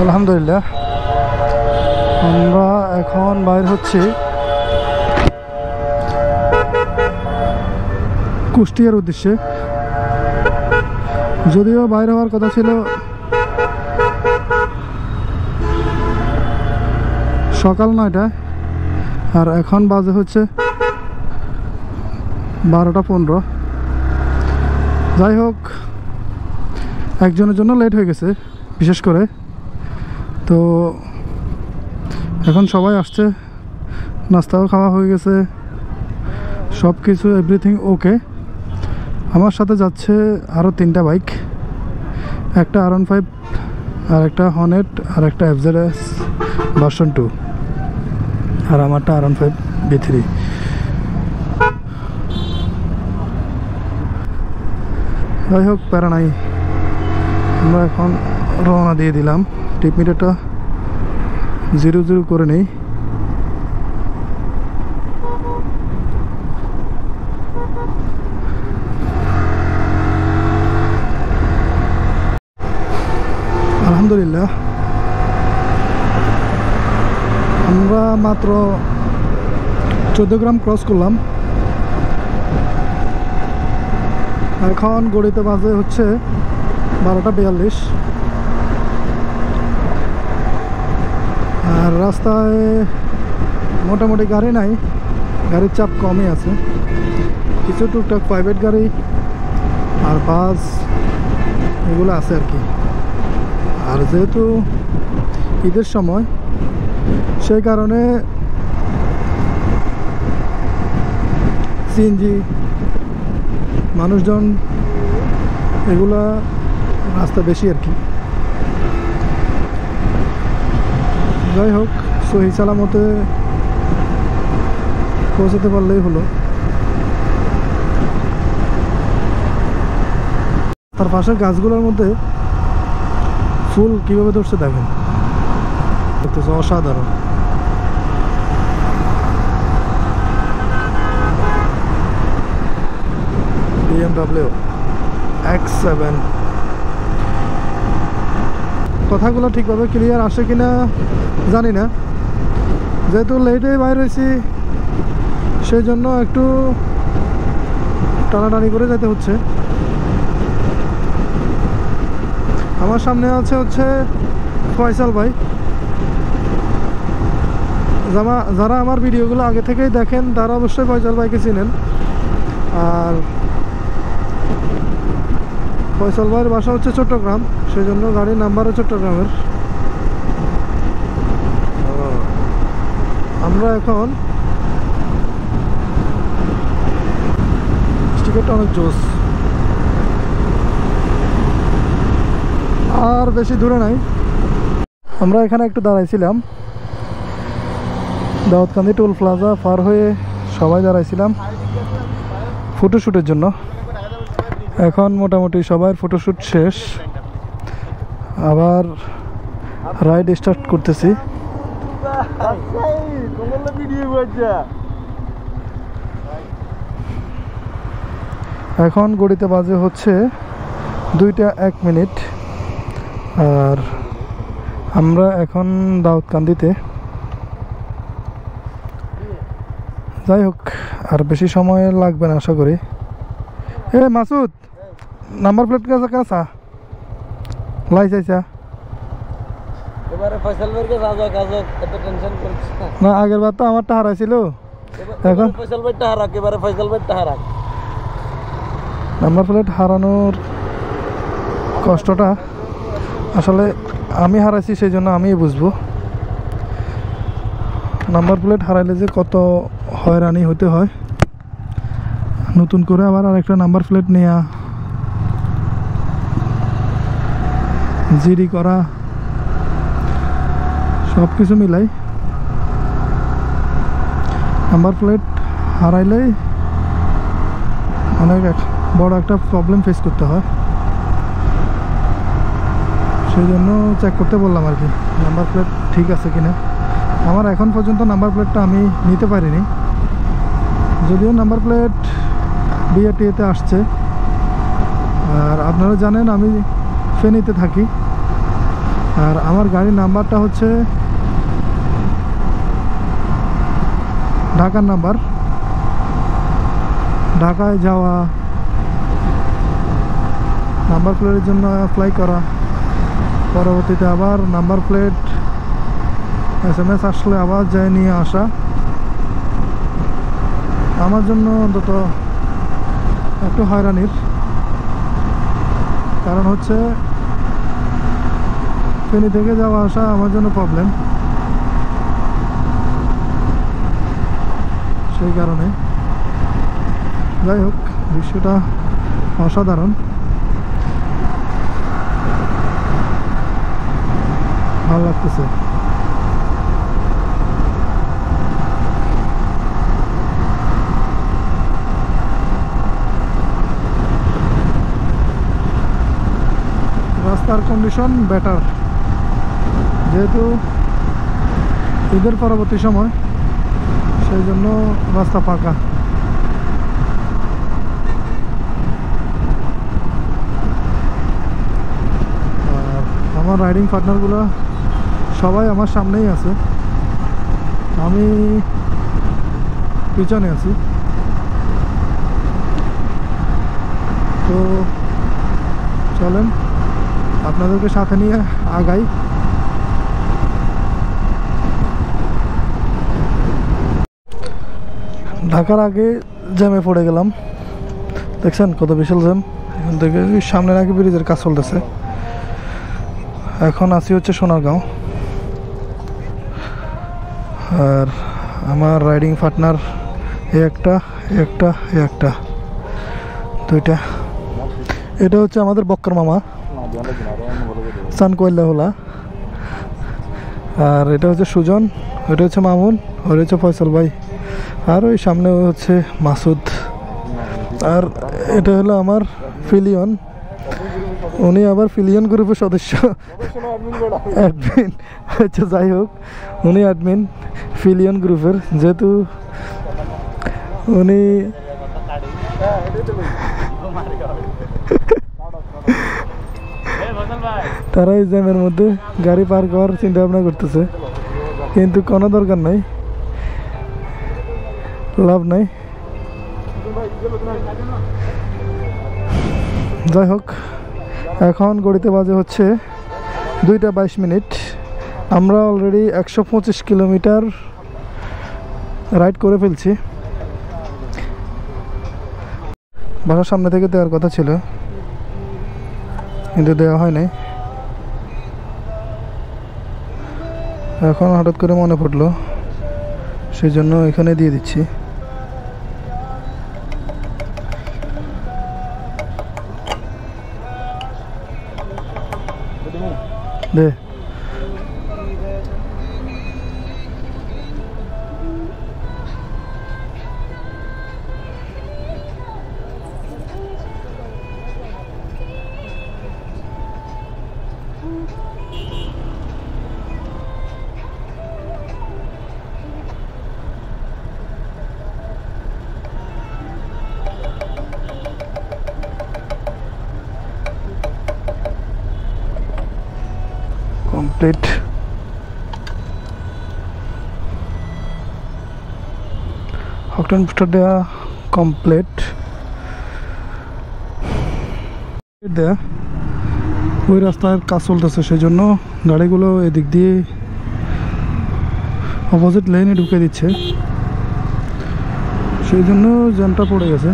আলহামদুলিল্লাহ আমরা এখন বাইর হচ্ছি কুষ্টিয়ার উদ্দেশ্যে। যদিও বাইরে হওয়ার কথা ছিল সকাল 9টায়, আর এখন বাজে হচ্ছে 12টা 15। যাই হোক, একজনের জন্য লেট হয়ে গেছে বিশেষ করে। তো এখন সবাই আসছে, নাস্তাও খাওয়া হয়ে গেছে, সব কিছু এভরিথিং ওকে। আমার সাথে যাচ্ছে আরও 3টা বাইক, একটা R15, আর একটা হর্নেট, আর একটা FZS ভার্সন 2, আর আমারটা R15 B3। যাই হোক, প্যারা নাই, আমরা এখন রওনা দিয়ে দিলাম। টিপ মিটারটা 0 করে নেই। আলহামদুলিল্লাহ আমরা মাত্র 14 গ্রাম ক্রস করলাম। এখন গড়িতে বাজে হচ্ছে 12টা 42। আর রাস্তায় মোটামুটি গাড়ি নাই, গাড়ির চাপ কমই আছে। কিছু টুকটাক প্রাইভেট গাড়ি আর বাস এগুলো আছে আর কি। আর যেহেতু ঈদের সময়, সেই কারণে সিএনজি মানুষজন এগুলা রাস্তা বেশি আর কি। যাই হোক, সহি সালামতে পৌঁছাতে পারলেই হলো। তার পাশের গাছগুলোর মধ্যে ফুল কিভাবে ধরছে দেখেন, দেখতেছে অসাধারণ। BMW X7। কথাগুলো ঠিকভাবে ক্লিয়ার আসে কিনা জানি না, যেহেতু লেটে বাইর হয়েছি সেই জন্য একটু টানাটানি করে যেতে হচ্ছে। আমার সামনে আছে হচ্ছে ফয়সাল ভাই। যারা আমার ভিডিওগুলো আগে থেকেই দেখেন তারা অবশ্যই ফয়সাল ভাইকে চিনেন। আর ফয়সাল ভাইয়ের বাসা হচ্ছে চট্টগ্রাম, সেই জন্য গাড়ির নাম্বারও চট্টগ্রামের। আমরা এখন টিকিটটা অনেক জোস, আর বেশি দূরে নাই। আমরা এখানে একটু দাঁড়াইছিলাম, দাউদকান্দি টোল প্লাজা পার হয়ে সবাই দাঁড়াইছিলাম ফটোশ্যুটের জন্য। এখন মোটামুটি সবার ফটোশ্যুট শেষ, আবার রাইড স্টার্ট করতেছি। এখন গড়িতে বাজে হচ্ছে 2টা 1 আর আমরা এখন দাউদকান্দিতে। যাই হোক, আর বেশি সময় লাগবে না আশা করি। মাসুদ, নাম্বার প্লেট কাছে কাছা লাইসাইছা না? আগের বার তো আমারটা হারাইছিল, এখন নাম্বার প্লেট হারানোর কষ্টটা আসলে আমি হারাইছি, সেই জন্য আমিই বুঝবো। নাম্বার প্লেট হারাইলে যে কত হয়রানি হতে হয়, নতুন করে আবার আরেকটা নাম্বার প্লেট নেওয়া, জিডি করা, সব কিছু মিলাই নাম্বার প্লেট হারাইলেই অনেক বড় একটা প্রবলেম ফেস করতে হয়। সেই জন্য চেক করতে বললাম আর কি, নাম্বার প্লেট ঠিক আছে কিনা। আমার এখন পর্যন্ত নাম্বার প্লেটটা আমি নিতে পারিনি, যদিও নাম্বার প্লেট বিআরটিএতে আসছে। আর আপনারা জানেন আমি ফেনীতে থাকি, আর আমার গাড়ির নাম্বারটা হচ্ছে ঢাকার নাম্বার, ঢাকায় যাওয়া, নাম্বার প্লেটের জন্য অ্যাপ্লাই করা, পরবর্তীতে আবার নাম্বার প্লেট SMS আসলে আবার যায় নিয়ে আসা। আমার জন্য অন্তত একটু হয়রানির, কারণ হচ্ছে ফেনী থেকে যাওয়া আসা আমার জন্য প্রবলেম। সেই কারণে যাই হোক, দৃশ্যটা অসাধারণ, ভালো লাগতেছে। রাস্তার কন্ডিশন বেটার, যেহেতু ঈদের পরবর্তী সময়, সেই জন্য রাস্তা ফাঁকা। আর আমার রাইডিং পার্টনারগুলো সবাই আমার সামনেই আছে, আমি পিছনে আছি। তো চলেন আপনাদেরকে সাথে নিয়ে আগাই। ঢাকার আগে জ্যামে পড়ে গেলাম, দেখছেন কত বিশাল জ্যাম। এখান থেকে সামনে নাকি ব্রিজের কাজ চলতেছে। এখন আছি হচ্ছে সোনারগাঁও, আর আমার রাইডিং পার্টনার একটা দুইটা। এটা হচ্ছে আমাদের বক্কর মামা সানকোয়েল্লা হলা, আর এটা হচ্ছে সুজন, ওটা হচ্ছে মামুন, ওটা হচ্ছে ফয়সাল ভাই, আর ওই সামনে হচ্ছে মাসুদ। আর এটা হলো আমার ফিলিয়ন, উনি আবার ফিলিয়ন গ্রুপের সদস্য, অ্যাডমিন। আচ্ছা যাই হোক, উনি অ্যাডমিন ফিলিয়ন গ্রুপের, যেহেতু উনি তারা এই জ্যামের মধ্যে গাড়ি পার করার চিন্তা ভাবনা করতেছে, কিন্তু কোনো দরকার নাই, লাভ নাই। যাই হোক, এখন গড়িতে বাজে হচ্ছে 2:22। আমরা অলরেডি 125 কিলোমিটার রাইড করে ফেলছি। বাসার সামনে থেকে দেওয়ার কথা ছিল, কিন্তু দেওয়া হয় নাই। এখন হঠাৎ করে মনে পড়লো, সেই জন্য এখানে দিয়ে দিচ্ছি। দে কমপ্লিট। অকটেন বুস্টার দেওয়া কমপ্লিট। দেয়া ওই রাস্তার কাজ চলতেছে, সেই জন্য গাড়িগুলো এদিক দিয়ে অপোজিট লাইনে ঢুকে দিচ্ছে, সেই জন্য জ্যামটা পড়ে গেছে।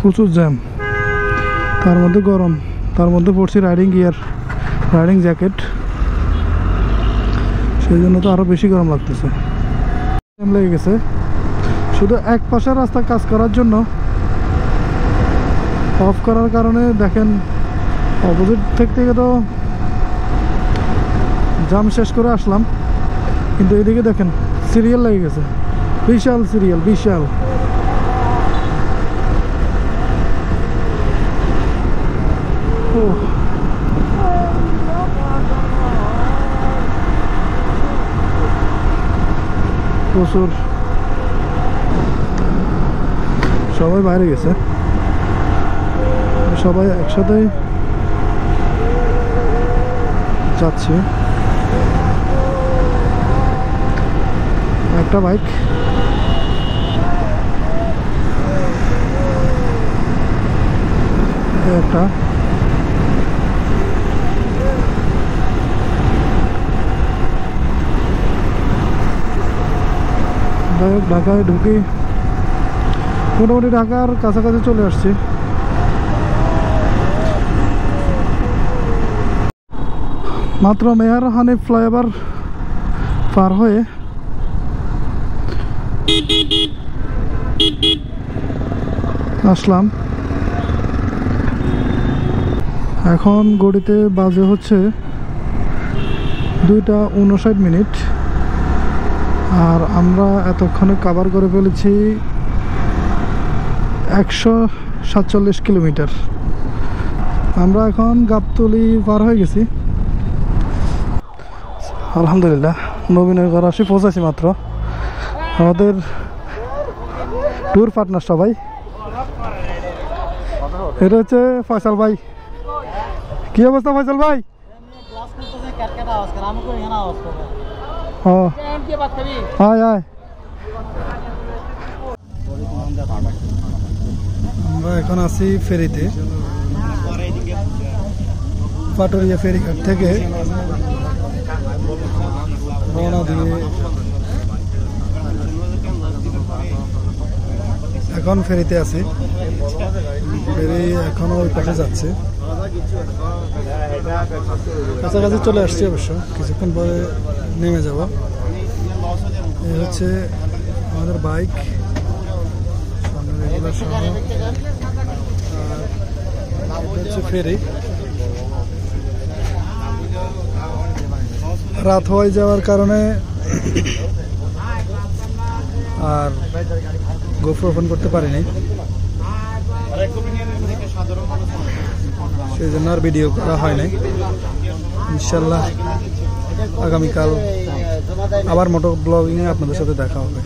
প্রচুর জ্যাম, তার মধ্যে গরম, তার মধ্যে পড়ছি রাইডিং গিয়ার, রাইডিং জ্যাকেট, সেই জন্য তো আরও বেশি গরম লাগতেছে। জ্যাম লেগে গেছে শুধু এক পাশের রাস্তা কাজ করার জন্য, অফ করার কারণে দেখেন অপোজিট থেকে তো জাম শেষ করে আসলাম, কিন্তু এদিকে দেখেন সিরিয়াল লেগে গেছে, বিশাল সিরিয়াল, বিশাল। প্রচুর সবাই বাইরে গেছে, সবাই একসাথেই যাচ্ছি। একটা বাইক একটা ঢাকায় ঢুকি, মোটামুটি ঢাকার কাছাকাছি চলে আসছি। মাত্র মেয়র হানিফ ফ্লাইওভার পার হয়ে আসলাম। এখন গড়িতে বাজে হচ্ছে 2:59, আর আমরা এতক্ষণে কভার করে ফেলেছি 147 কিলোমিটার। আমরা এখন গাবতলী পার হয়ে গেছি। আলহামদুলিল্লাহ নবীনের ঘর আসি পৌঁছাছি মাত্র। আমাদের ট্যুর পার্টনার সবাই, এটা হচ্ছে ফয়সাল ভাই। কি অবস্থা ফয়সাল ভাই? আয় আয়, আমরা এখন আছি ফেরিতে, পাটুরিয়া ফেরিঘাট থেকে রওনা দিয়ে এখন ফেরিতে আছি। ফেরি এখনো ওই পাশে যাচ্ছে, কাছাকাছি চলে আসছি অবশ্য, কিছুক্ষণ পরে নেমে যাব। এই হচ্ছে আমাদের বাইক, রেগুলার সহ, আর হচ্ছে ফেরি। রাত হয়ে যাওয়ার কারণে আর গোপ্রো ওপেন করতে পারিনি, সেই জন্য আর ভিডিও করা হয় নাই। ইনশাল্লাহ আগামীকাল আবার মোটো ব্লগিংয়ে আপনাদের সাথে দেখা হবে।